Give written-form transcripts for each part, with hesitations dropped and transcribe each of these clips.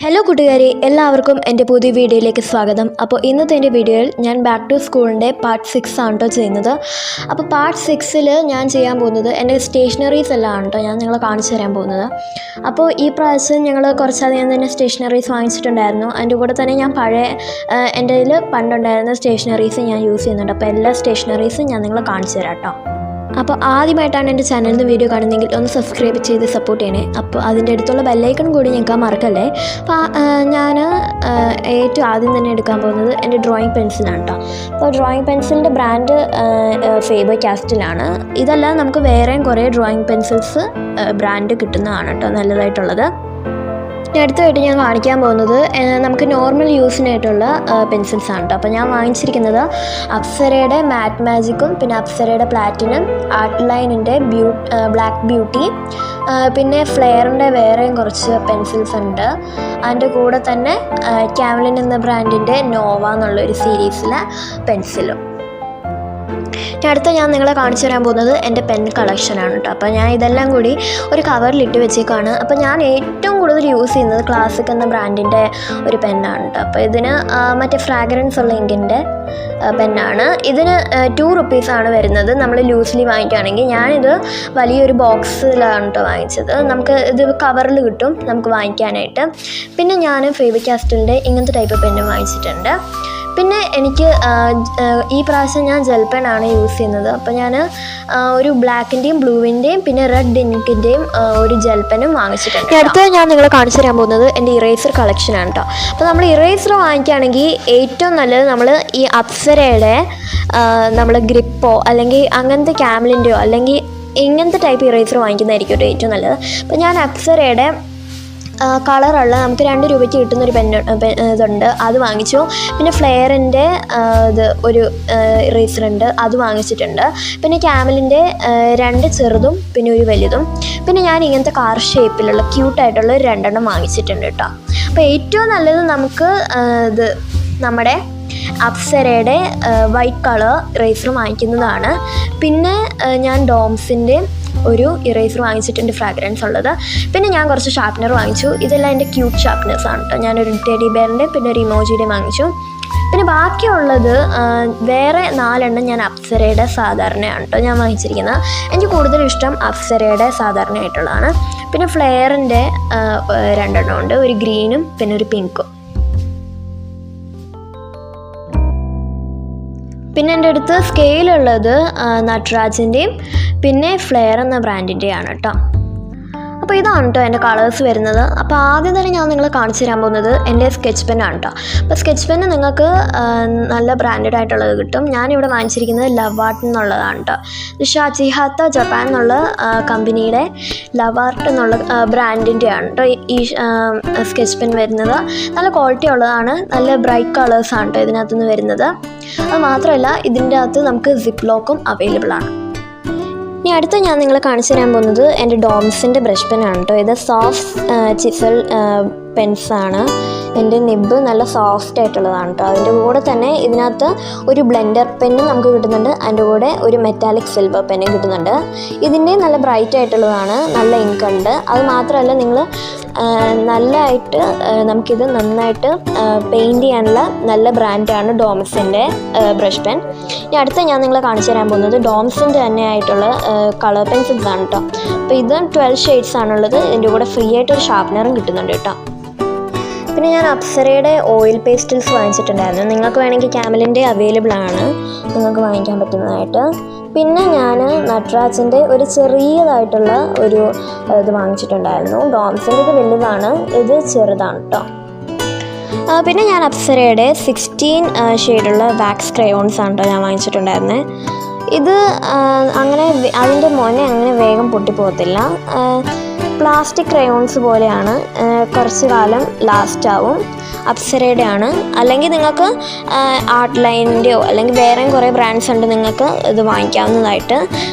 Hello കൂട്ടുകാരെ, എല്ലാവർക്കും എൻ്റെ പുതിയ വീഡിയോയിലേക്ക് സ്വാഗതം. അപ്പോൾ ഇന്നത്തെ എൻ്റെ വീഡിയോയിൽ ഞാൻ ബാക്ക് ടു സ്കൂളിൻ്റെ പാർട്ട് 6 ആണ് കേട്ടോ ചെയ്യുന്നത്. അപ്പോൾ പാർട്ട് 6-ൽ ഞാൻ ചെയ്യാൻ പോകുന്നത് എൻ്റെ സ്റ്റേഷനറീസ് എല്ലാം ആണ് കേട്ടോ ഞാൻ നിങ്ങളെ കാണിച്ചു തരാൻ പോകുന്നത്. അപ്പോൾ ഈ പ്രാവശ്യം ഞങ്ങൾ കുറച്ചധികം തന്നെ സ്റ്റേഷനറീസ് വാങ്ങിച്ചിട്ടുണ്ടായിരുന്നു. അതിൻ്റെ കൂടെ തന്നെ ഞാൻ പഴയ എൻ്റെ കയ്യിൽ പണ്ടുണ്ടായിരുന്ന സ്റ്റേഷനറീസ് ഞാൻ യൂസ് ചെയ്യുന്നുണ്ട്. അപ്പോൾ എല്ലാ സ്റ്റേഷനറീസും ഞാൻ നിങ്ങളെ കാണിച്ചു തരാം കേട്ടോ. അപ്പോൾ ആദ്യമായിട്ടാണ് എൻ്റെ ചാനലിൽ നിന്ന് വീഡിയോ കാണുന്നതെങ്കിൽ ഒന്ന് സബ്സ്ക്രൈബ് ചെയ്ത് സപ്പോർട്ട് ചെയ്യണേ. അപ്പോൾ അതിൻ്റെ അടുത്തുള്ള ബെല്ലൈക്കൺ കൂടി ഞങ്ങൾക്ക് മറക്കല്ലേ. അപ്പോൾ ഞാൻ ഏറ്റവും ആദ്യം തന്നെ എടുക്കാൻ പോകുന്നത് എൻ്റെ ഡ്രോയിങ് പെൻസിലാണ് കേട്ടോ. അപ്പോൾ ഡ്രോയിങ് പെൻസിലിൻ്റെ ബ്രാൻഡ് ഫേബർ കാസ്റ്റലാണ്. ഇതല്ലാതെ നമുക്ക് വേറെയും കുറേ ഡ്രോയിങ് പെൻസിൽസ് ബ്രാൻഡ് കിട്ടുന്നതാണ് കേട്ടോ, നല്ലതായിട്ടുള്ളത്. അടുത്തതായിട്ട് ഞാൻ കാണിക്കാൻ പോകുന്നത് നമുക്ക് നോർമൽ യൂസിനായിട്ടുള്ള പെൻസിൽസാണ് കേട്ടോ. അപ്പോൾ ഞാൻ വാങ്ങിച്ചിരിക്കുന്നത് അപ്സരയുടെ മാറ്റ് മാജിക്കും പിന്നെ അപ്സരയുടെ പ്ലാറ്റിനം, ആർട്ട് ലൈനിൻ്റെ ബ്ലാക്ക് ബ്യൂട്ടി, പിന്നെ ഫ്ലെയറിൻ്റെ വേറെയും കുറച്ച് പെൻസിൽസ് ഉണ്ട്. അതിൻ്റെ കൂടെ തന്നെ കാംലിൻ എന്ന ബ്രാൻഡിൻ്റെ നോവ എന്നുള്ളൊരു സീരീസിലെ പെൻസിലും. അടുത്ത ഞാൻ നിങ്ങളെ കാണിച്ചു തരാൻ പോകുന്നത് എൻ്റെ പെൻ കളക്ഷനാണ് കേട്ടോ. അപ്പോൾ ഞാൻ ഇതെല്ലാം കൂടി ഒരു കവറിലിട്ട് വെച്ചേക്കാണ്. അപ്പോൾ ഞാൻ ഏറ്റവും കൂടുതൽ യൂസ് ചെയ്യുന്നത് ക്ലാസിക് എന്ന ബ്രാൻഡിൻ്റെ ഒരു പെന്നാണ് കേട്ടോ. അപ്പോൾ ഇതിന് മറ്റേ ഫ്രാഗ്രൻസ് ഉള്ള ഇങ്കിൻ്റെ പെന്നാണ്. ഇതിന് 2 റുപ്പീസാണ് വരുന്നത് നമ്മൾ ലൂസ്ലി വാങ്ങിക്കുകയാണെങ്കിൽ. ഞാനിത് വലിയൊരു ബോക്സിലാണ് കേട്ടോ വാങ്ങിച്ചത്. നമുക്ക് ഇത് കവറിൽ കിട്ടും നമുക്ക് വാങ്ങിക്കാനായിട്ട്. പിന്നെ ഞാൻ ഫേബർ കാസ്റ്റലിൻ്റെ ഇങ്ങനത്തെ ടൈപ്പ് പെന്നും വാങ്ങിച്ചിട്ടുണ്ട്. പിന്നെ എനിക്ക് ഈ പ്രാവശ്യം ഞാൻ ജെൽ പെനാണ് യൂസ് ചെയ്യുന്നത്. അപ്പോൾ ഞാൻ ഒരു ബ്ലാക്കിൻ്റെയും ബ്ലൂവിൻ്റെയും പിന്നെ റെഡ് ഇങ്കിൻ്റെയും ഒരു ജെൽ പെനും വാങ്ങിച്ചിട്ടുണ്ട്. അടുത്ത ഞാൻ നിങ്ങളെ കാണിച്ചു തരാൻ പോകുന്നത് എൻ്റെ ഇറേസർ കളക്ഷനാണ് കേട്ടോ. അപ്പോൾ നമ്മൾ ഇറേസർ വാങ്ങിക്കുകയാണെങ്കിൽ ഏറ്റവും നല്ലത് നമ്മൾ ഈ അപ്സരയുടെ നമ്മൾ ഗ്രിപ്പോ അല്ലെങ്കിൽ അങ്ങനത്തെ കാംലിൻ്റെയോ അല്ലെങ്കിൽ ഇങ്ങനത്തെ ടൈപ്പ് ഇറേസർ വാങ്ങിക്കുന്നതായിരിക്കും കേട്ടോ ഏറ്റവും നല്ലത്. അപ്പോൾ ഞാൻ അപ്സരയുടെ കളറുള്ള നമുക്ക് 2 രൂപയ്ക്ക് കിട്ടുന്നൊരു ഇതുണ്ട്, അത് വാങ്ങിച്ചു. പിന്നെ ഫ്ലെയറിൻ്റെ ഒരു ഇറേസറുണ്ട്, അത് വാങ്ങിച്ചിട്ടുണ്ട്. പിന്നെ കാമലിൻ്റെ 2 ചെറുതും പിന്നെ ഒരു വലുതും. പിന്നെ ഞാൻ ഇങ്ങനത്തെ കാർ ഷേപ്പിലുള്ള ക്യൂട്ടായിട്ടുള്ള 2 എണ്ണം വാങ്ങിച്ചിട്ടുണ്ട് കേട്ടോ. അപ്പോൾ ഏറ്റവും നല്ലത് നമുക്ക് ഇത് നമ്മുടെ അപ്സരയുടെ വൈറ്റ് കളർ ഇറേസർ വാങ്ങിക്കുന്നതാണ്. പിന്നെ ഞാൻ ഡോംസിൻ്റെ ഒരു ഇറേസർ വാങ്ങിച്ചിട്ടുണ്ട് ഫ്രാഗ്രൻസ് ഉള്ളത്. പിന്നെ ഞാൻ കുറച്ച് ഷാർപ്നർ വാങ്ങിച്ചു. ഇതെല്ലാം എൻ്റെ ക്യൂട്ട് ഷാർപ്നേഴ്സാണ് കേട്ടോ. ഞാനൊരു ടെഡി ബെയറിൻ്റെ പിന്നെ ഒരു ഇമോജിയുടെ വാങ്ങിച്ചു. പിന്നെ ബാക്കിയുള്ളത് വേറെ 4 എണ്ണം ഞാൻ അപ്സരയുടെ സാധാരണയാണ് കേട്ടോ ഞാൻ വാങ്ങിച്ചിരിക്കുന്നത്. എനിക്ക് കൂടുതലും ഇഷ്ടം അപ്സരയുടെ സാധാരണയായിട്ടുള്ളതാണ്. പിന്നെ ഫ്ലെയറിൻ്റെ 2 എണ്ണം ഉണ്ട്, ഒരു ഗ്രീനും പിന്നെ ഒരു പിങ്കും. പിന്നെ എൻ്റെ അടുത്ത് സ്കെയിലുള്ളത് നട്രാജിൻ്റെയും പിന്നെ ഫ്ലെയർ എന്ന ബ്രാൻഡിൻ്റെയാണ് കേട്ടോ. അപ്പോൾ ഇതാണ് കേട്ടോ എൻ്റെ കളേഴ്സ് വരുന്നത്. അപ്പോൾ ആദ്യം തന്നെ ഞാൻ നിങ്ങളെ കാണിച്ചു തരാൻ പോകുന്നത് എൻ്റെ സ്കെച്ച് പെന്നാണ് കേട്ടോ. അപ്പോൾ സ്കെച്ച് പെന്ന് നിങ്ങൾക്ക് നല്ല ബ്രാൻഡഡ് ആയിട്ടുള്ളത് കിട്ടും. ഞാനിവിടെ വാങ്ങിച്ചിരിക്കുന്നത് ലവ് ആർട്ട് എന്നുള്ളതാണ് കേട്ടോ. ഷിഹാത്ത ജപ്പാൻ എന്നുള്ള കമ്പനിയുടെ ലവ് ആർട്ട് എന്നുള്ള ബ്രാൻഡിൻ്റെയാണ് കേട്ടോ ഈ സ്കെച്ച് പെൻ വരുന്നത്. നല്ല ക്വാളിറ്റി ഉള്ളതാണ്, നല്ല ബ്രൈറ്റ് കളേഴ്സാണ് കേട്ടോ ഇതിനകത്തുനിന്ന് വരുന്നത്. അത് മാത്രമല്ല ഇതിൻ്റെ അകത്ത് നമുക്ക് സിപ്പ് ലോക്കും അവൈലബിൾ ആണ്. ഇനി അടുത്ത ഞാൻ നിങ്ങളെ കാണിച്ചു തരാൻ പോകുന്നത് എൻ്റെ ഡോംസിൻ്റെ ബ്രഷ് പെന്നാണ് കേട്ടോ. ഇത് സോഫ്റ്റ് ചിസൽ പെൻസാണ്. എൻ്റെ നിബ്ബ് നല്ല സോഫ്റ്റ് ആയിട്ടുള്ളതാണ് കേട്ടോ. അതിൻ്റെ കൂടെ തന്നെ ഇതിനകത്ത് ഒരു ബ്ലെൻഡർ പെന്നും നമുക്ക് കിട്ടുന്നുണ്ട്. അതിൻ്റെ കൂടെ ഒരു മെറ്റാലിക് സിൽവർ പെന്നും കിട്ടുന്നുണ്ട്. ഇതിൻ്റെ നല്ല ബ്രൈറ്റ് ആയിട്ടുള്ളതാണ്, നല്ല ഇങ്ക് ഉണ്ട്. അത് മാത്രമല്ല നിങ്ങൾ നല്ലതായിട്ട് നമുക്കിത് നന്നായിട്ട് പെയിൻറ്റ് ചെയ്യാനുള്ള നല്ല ബ്രാൻഡാണ് ഡോംസിൻ്റെ ബ്രഷ് പെൻ. ഇനി അടുത്ത ഞാൻ നിങ്ങളെ കാണിച്ചു തരാൻ പോകുന്നത് ഡോംസിൻ്റെ തന്നെ ആയിട്ടുള്ള കളർ പെൻസിൽസ് ആണ് കേട്ടോ. അപ്പോൾ ഇത് 12 ഷെയ്ഡ്സ് ആണുള്ളത്. ഇതിൻ്റെ കൂടെ ഫ്രീ ആയിട്ടൊരു ഷാർപ്നറും കിട്ടുന്നുണ്ട് കേട്ടോ. പിന്നെ ഞാൻ അപ്സരയുടെ ഓയിൽ പേസ്റ്റൽസ് വാങ്ങിച്ചിട്ടുണ്ടായിരുന്നു. നിങ്ങൾക്ക് വേണമെങ്കിൽ കാമലിൻ്റെ അവൈലബിൾ ആണ്, നിങ്ങൾക്ക് വാങ്ങിക്കാൻ പറ്റുന്നതായിട്ട്. പിന്നെ ഞാൻ നട്രാജിൻ്റെ ഒരു ചെറിയതായിട്ടുള്ള ഒരു ഇത് വാങ്ങിച്ചിട്ടുണ്ടായിരുന്നു. ഡോംസിൻ്റെ ഇത് വലുതാണ്, ഇത് ചെറുതാണ് കേട്ടോ. പിന്നെ ഞാൻ അപ്സരയുടെ 16 ഷെയ്ഡുള്ള വാക്സ് ക്രയോൺസ് ആണ് കേട്ടോ ഞാൻ വാങ്ങിച്ചിട്ടുണ്ടായിരുന്നത്. ഇത് അങ്ങനെ അതിൻ്റെ മോനെ അങ്ങനെ വേഗം പൊട്ടിപ്പോകത്തില്ല. പ്ലാസ്റ്റിക് ക്രയോൺസ് പോലെയാണ്, കുറച്ച് കാലം ലാസ്റ്റ് ആവും. അപ്സരയുടെ ആണ്. അല്ലെങ്കിൽ നിങ്ങൾക്ക് ആർട്ട് ലൈനിൻ്റെയോ അല്ലെങ്കിൽ വേറെയും കുറേ ബ്രാൻഡ്സ് ഉണ്ട്, നിങ്ങൾക്ക് ഇത് വാങ്ങിക്കാവുന്നതായിട്ട്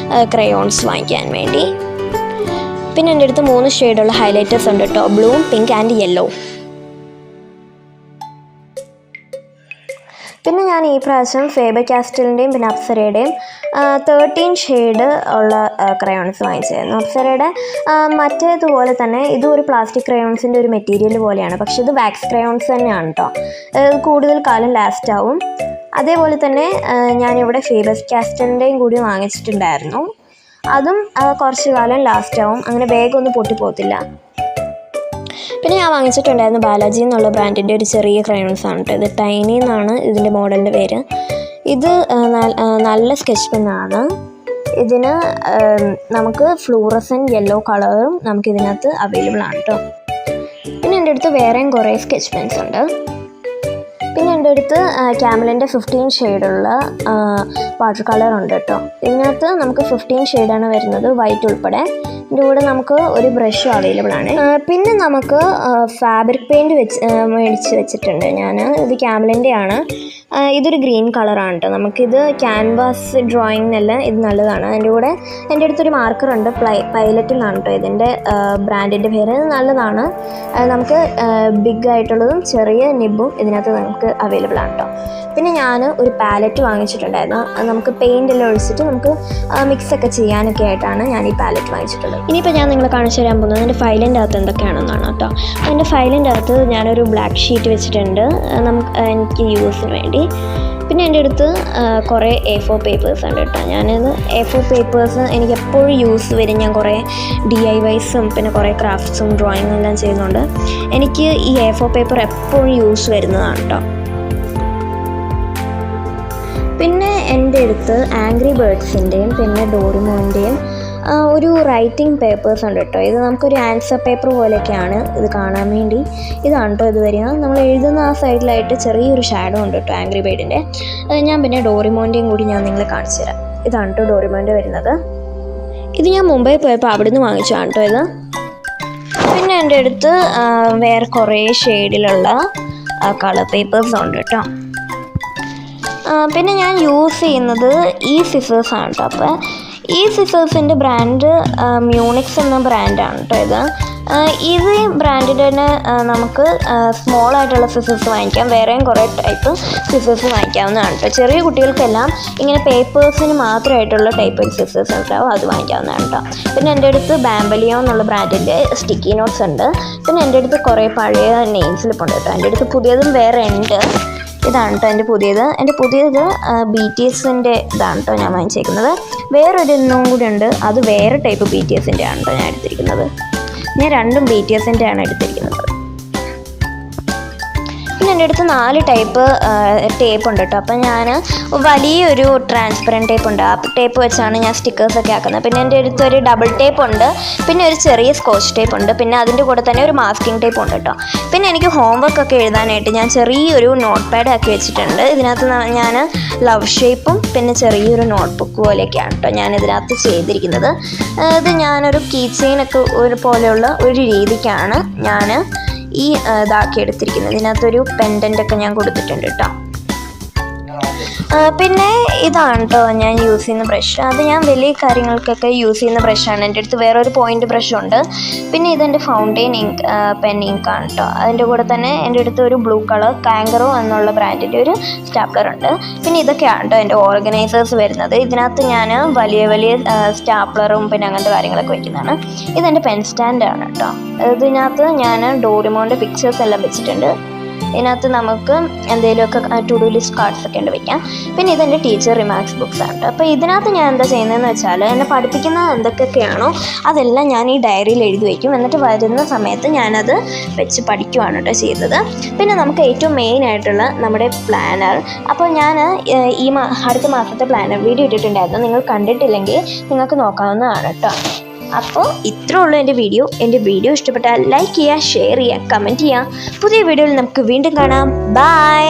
ക്രയോൺസ് വാങ്ങിക്കാൻ വേണ്ടി. പിന്നെ എൻ്റെ അടുത്ത് 3 ഷെയ്ഡുള്ള ഹൈലൈറ്റേഴ്സ് ഉണ്ട് കേട്ടോ, ബ്ലൂ, പിങ്ക് ആൻഡ് യെല്ലോ. പിന്നെ ഞാൻ ഈ പ്രാവശ്യം ഫേബർ കാസ്റ്റലിൻ്റെയും പിന്നെ അപ്സരയുടെയും 13 ഷെയ്ഡ് ഉള്ള ക്രയോൺസ് വാങ്ങിച്ചായിരുന്നു. അപ്സരയുടെ മറ്റേതുപോലെ തന്നെ ഇതും ഒരു പ്ലാസ്റ്റിക് ക്രയോൺസിൻ്റെ ഒരു മെറ്റീരിയൽ പോലെയാണ്, പക്ഷേ ഇത് വാക്സ് ക്രയോൺസ് തന്നെയാണ് കേട്ടോ. കൂടുതൽ കാലം ലാസ്റ്റ് ആവും. അതേപോലെ തന്നെ ഞാനിവിടെ ഫേബർ കാസ്റ്റലിൻ്റെയും കൂടി വാങ്ങിച്ചിട്ടുണ്ടായിരുന്നു. അതും കുറച്ച് കാലം ലാസ്റ്റ് ആവും, അങ്ങനെ വേഗം ഒന്നും പൊട്ടിപ്പോകത്തില്ല. പിന്നെ ഞാൻ വാങ്ങിച്ചിട്ടുണ്ടായിരുന്നു ബാലാജി എന്നുള്ള ബ്രാൻഡിൻ്റെ ഒരു ചെറിയ ക്രയോൺസ് ആണ് കേട്ടോ. ഇത് ടൈനി എന്നാണ് ഇതിൻ്റെ മോഡലിൻ്റെ പേര്. ഇത് നല്ല സ്കെച്ച് പെന്നാണ്. ഇതിന് നമുക്ക് ഫ്ലൂറസെൻറ്റ് യെല്ലോ കളറും നമുക്കിതിനകത്ത് അവൈലബിൾ ആണ് കേട്ടോ. പിന്നെ എൻ്റെ അടുത്ത് വേറെയും കുറേ സ്കെച്ച് പെൻസ് ഉണ്ട്. പിന്നെ എൻ്റെ അടുത്ത് ക്യാമലിൻ്റെ 15 ഷെയ്ഡുള്ള വാട്ടർ കളർ ഉണ്ട് കേട്ടോ. ഇതിനകത്ത് നമുക്ക് 15 ഷെയ്ഡാണ് വരുന്നത്, വൈറ്റ് ഉൾപ്പെടെ. ഇതിൻ്റെ കൂടെ നമുക്ക് ഒരു ബ്രഷും അവൈലബിൾ ആണ്. പിന്നെ നമുക്ക് ഫാബ്രിക് പെയിൻറ്റ് മേടിച്ച് വെച്ചിട്ടുണ്ട് ഞാൻ. ഇത് ക്യാമലിൻ്റെ ആണ്. ഇതൊരു ഗ്രീൻ കളറാണ് കേട്ടോ. നമുക്കിത് ക്യാൻവാസ് ഡ്രോയിങ്ങിനെല്ലാം ഇത് നല്ലതാണ്. അതിൻ്റെ കൂടെ എൻ്റെ അടുത്തൊരു മാർക്കറുണ്ട്, പൈലറ്റ് എന്നാണ് കേട്ടോ ഇതിൻ്റെ ബ്രാൻഡിൻ്റെ പേര്. ഇത് നല്ലതാണ്. നമുക്ക് ബിഗ് ആയിട്ടുള്ളതും ചെറിയ നിബും ഇതിനകത്ത് നമുക്ക് അവൈലബിൾ ആണ് കേട്ടോ. പിന്നെ ഞാൻ ഒരു പാലറ്റ് വാങ്ങിച്ചിട്ടുണ്ടായിരുന്നു. നമുക്ക് പെയിൻ്റ് എല്ലാം ഒഴിച്ചിട്ട് നമുക്ക് മിക്സൊക്കെ ചെയ്യാനൊക്കെ ആയിട്ടാണ് ഞാൻ ഈ പാലറ്റ് വാങ്ങിച്ചിട്ടുള്ളത്. ഇനിയിപ്പോൾ ഞാൻ നിങ്ങളെ കാണിച്ചു തരാൻ പോകുന്നത് എൻ്റെ ഫയലിൻ്റെ അകത്ത് എന്തൊക്കെയാണെന്നാണ് കേട്ടോ. എൻ്റെ ഫയലിൻ്റെ അകത്ത് ഞാനൊരു ബ്ലാക്ക് ഷീറ്റ് വെച്ചിട്ടുണ്ട് എനിക്ക് യൂസിന് വേണ്ടി. പിന്നെ എൻ്റെ അടുത്ത് കുറേ A4 പേപ്പേഴ്സ് ഉണ്ട് കേട്ടോ. ഞാനിത് A4 പേപ്പേഴ്സ് എനിക്ക് എപ്പോഴും യൂസ് വരും. ഞാൻ കുറേ DIYസും പിന്നെ കുറേ ക്രാഫ്റ്റ്സും ഡ്രോയിങ്ങും എല്ലാം ചെയ്യുന്നുണ്ട്. എനിക്ക് ഈ A4 പേപ്പർ എപ്പോഴും യൂസ് വരുന്നതാണ് കേട്ടോ. പിന്നെ എൻ്റെ അടുത്ത് ആംഗ്രി ബേർഡ്സിൻ്റെയും പിന്നെ ഡോറിമോൻ്റെയും ഒരു റൈറ്റിംഗ് പേപ്പേഴ്സ് ഉണ്ട് കേട്ടോ. ഇത് നമുക്കൊരു ആൻസർ പേപ്പർ പോലെയൊക്കെയാണ് ഇത് കാണാൻ വേണ്ടി. ഇതാണ് കേട്ടോ ഇത് വരിക. നമ്മൾ എഴുതുന്ന ആ സൈഡിലായിട്ട് ചെറിയൊരു ഷാഡോ ഉണ്ട് കേട്ടോ ആംഗ്രി ബേർഡിൻ്റെ. ഞാൻ പിന്നെ ഡോറിമോൻ്റെയും കൂടി ഞാൻ നിങ്ങളെ കാണിച്ചു തരാം. ഇതാണ് കേട്ടോ ഡോറിമോൻ്റെ വരുന്നത്. ഇത് ഞാൻ മുംബൈ പോയപ്പോൾ അവിടെ നിന്ന് വാങ്ങിച്ചതാണ് കേട്ടോ ഇത്. പിന്നെ എൻ്റെ അടുത്ത് വേറെ കുറേ ഷെയ്ഡിലുള്ള കളർ പേപ്പേഴ്സ് ഉണ്ട് കേട്ടോ. പിന്നെ ഞാൻ യൂസ് ചെയ്യുന്നത് ഈ സിസേഴ്സാണ് കേട്ടോ. അപ്പോൾ ഈ സിസേഴ്സിൻ്റെ ബ്രാൻഡ് മ്യൂണിക്സ് എന്ന ബ്രാൻഡാണ് കേട്ടോ ഇത് ബ്രാൻഡിൻ്റെ തന്നെ നമുക്ക് സ്മോൾ ആയിട്ടുള്ള സിസേഴ്സ് വാങ്ങിക്കാം. വേറെയും കുറേ ടൈപ്പ് സിസേഴ്സ് വാങ്ങിക്കാവുന്നതാണ് കേട്ടോ. ചെറിയ കുട്ടികൾക്കെല്ലാം ഇങ്ങനെ പേപ്പേഴ്സിന് മാത്രമായിട്ടുള്ള ടൈപ്പ് സിസേഴ്സ് ഉണ്ടാവും, അത് വാങ്ങിക്കാവുന്നതാണ് കേട്ടോ. പിന്നെ എൻ്റെ അടുത്ത് ബാംബലിയോ എന്നുള്ള ബ്രാൻഡിൻ്റെ സ്റ്റിക്കി നോട്ട്സ് ഉണ്ട്. പിന്നെ എൻ്റെ അടുത്ത് കുറേ പഴയ നെയിം സ്ലിപ്പ് ഉണ്ട് കേട്ടോ. എൻ്റെ അടുത്ത് പുതിയതും വേറെ ഉണ്ട്. ഇതാണ് കേട്ടോ എൻ്റെ പുതിയത് BTSൻ്റെ ഇതാണ് കേട്ടോ ഞാൻ വാങ്ങിച്ചേക്കുന്നത്. വേറൊരു ഇന്നും കൂടി ഉണ്ട്, അത് വേറെ ടൈപ്പ് BTSൻ്റെ ആണ് കേട്ടോ ഞാൻ എടുത്തിരിക്കുന്നത്. ഞാൻ രണ്ടും BTSൻ്റെ ആണ് എടുത്തിരിക്കുന്നത്. പിന്നെ എൻ്റെ അടുത്ത് 4 ടൈപ്പ് ടേപ്പ് ഉണ്ട് കേട്ടോ. അപ്പം ഞാൻ വലിയൊരു ട്രാൻസ്പെറൻറ്റ് ടേപ്പ് ഉണ്ട്, ആ ടേപ്പ് വെച്ചാണ് ഞാൻ സ്റ്റിക്കേഴ്സൊക്കെ ആക്കുന്നത്. പിന്നെ എൻ്റെ അടുത്തൊരു ഡബിൾ ടേപ്പ് ഉണ്ട്, പിന്നെ ഒരു ചെറിയ സ്കോച്ച് ടേപ്പ് ഉണ്ട്, പിന്നെ അതിൻ്റെ കൂടെ തന്നെ ഒരു മാസ്കിംഗ് ടേപ്പ് ഉണ്ട് കേട്ടോ. പിന്നെ എനിക്ക് ഹോംവർക്കൊക്കെ എഴുതാനായിട്ട് ഞാൻ ചെറിയൊരു നോട്ട് പാഡ് ആക്കി വെച്ചിട്ടുണ്ട്. ഇതിനകത്ത് ഞാൻ ലവ് ഷേപ്പും പിന്നെ ചെറിയൊരു നോട്ട് ബുക്ക് പോലെയൊക്കെയാണ് കേട്ടോ ഞാൻ ഇതിനകത്ത് ചെയ്തിരിക്കുന്നത്. ഇത് ഞാനൊരു കീ ചെയിനൊക്കെ പോലെയുള്ള ഒരു രീതിക്കാണ് ഞാൻ ഈ ഇതാക്കി എടുത്തിരിക്കുന്നത്. ഇതിനകത്തൊരു പെൻഡൻ്റൊക്കെ ഞാൻ കൊടുത്തിട്ടുണ്ട് കേട്ടോ. പിന്നെ ഇതാണ് കേട്ടോ ഞാൻ യൂസ് ചെയ്യുന്ന ബ്രഷ്. അത് ഞാൻ വലിയ കാര്യങ്ങൾക്കൊക്കെ യൂസ് ചെയ്യുന്ന ബ്രഷാണ്. എൻ്റെ അടുത്ത് വേറൊരു പോയിൻ്റ് ബ്രഷുണ്ട്. പിന്നെ ഇതെൻ്റെ ഫൗണ്ടെയിൻ ഇങ്ക് പെൻ ഇങ്കാണ് കേട്ടോ. അതിൻ്റെ കൂടെ തന്നെ എൻ്റെ അടുത്ത് ഒരു ബ്ലൂ കളർ കാങ്കറോ എന്നുള്ള ബ്രാൻഡിൻ്റെ ഒരു സ്റ്റാപ്ലർ ഉണ്ട്. പിന്നെ ഇതൊക്കെയാണ് കേട്ടോ എൻ്റെ ഓർഗനൈസേഴ്സ് വരുന്നത്. ഇതിനകത്ത് ഞാൻ വലിയ സ്റ്റാപ്ലറും പിന്നെ അങ്ങനത്തെ കാര്യങ്ങളൊക്കെ വയ്ക്കുന്നതാണ്. ഇതെൻ്റെ പെൻ സ്റ്റാൻഡാണ് കേട്ടോ. ഇതിനകത്ത് ഞാൻ ഡോറിമോൻ്റെ പിക്ചേഴ്സ് എല്ലാം വെച്ചിട്ടുണ്ട്. ഇതിനകത്ത് നമുക്ക് എന്തെങ്കിലുമൊക്കെ ടു ഡു ലിസ്റ്റ് കാർഡ്സൊക്കെ ഉണ്ട് വയ്ക്കാം. പിന്നെ ഇതെൻ്റെ ടീച്ചർ റിമാർക്സ് ബുക്സ് ആണ്. അപ്പോൾ ഇതിനകത്ത് ഞാൻ എന്താ ചെയ്യുന്നതെന്ന് വെച്ചാൽ എന്നെ പഠിപ്പിക്കുന്ന എന്തൊക്കെയാണോ അതെല്ലാം ഞാൻ ഈ ഡയറിയിൽ എഴുതി വയ്ക്കും. എന്നിട്ട് വരുന്ന സമയത്ത് ഞാനത് വെച്ച് പഠിക്കുവാണ് കേട്ടോ ചെയ്യുന്നത്. പിന്നെ നമുക്ക് ഏറ്റവും മെയിൻ ആയിട്ടുള്ള നമ്മുടെ പ്ലാനർ. അപ്പോൾ ഞാൻ അടുത്ത മാസത്തെ പ്ലാനർ വീഡിയോ ഇട്ടിട്ടുണ്ടായിരുന്നു. നിങ്ങൾ കണ്ടിട്ടില്ലെങ്കിൽ നിങ്ങൾക്ക് നോക്കാവുന്നതാണ് കേട്ടോ. അപ്പോൾ ഇത്രേ ഉള്ളൂ എൻ്റെ വീഡിയോ ഇഷ്ടപ്പെട്ടാൽ ലൈക്ക് ചെയ്യുക, ഷെയർ ചെയ്യുക, കമൻറ്റ് ചെയ്യുക. പുതിയ വീഡിയോയിൽ നമുക്ക് വീണ്ടും കാണാം. ബൈ.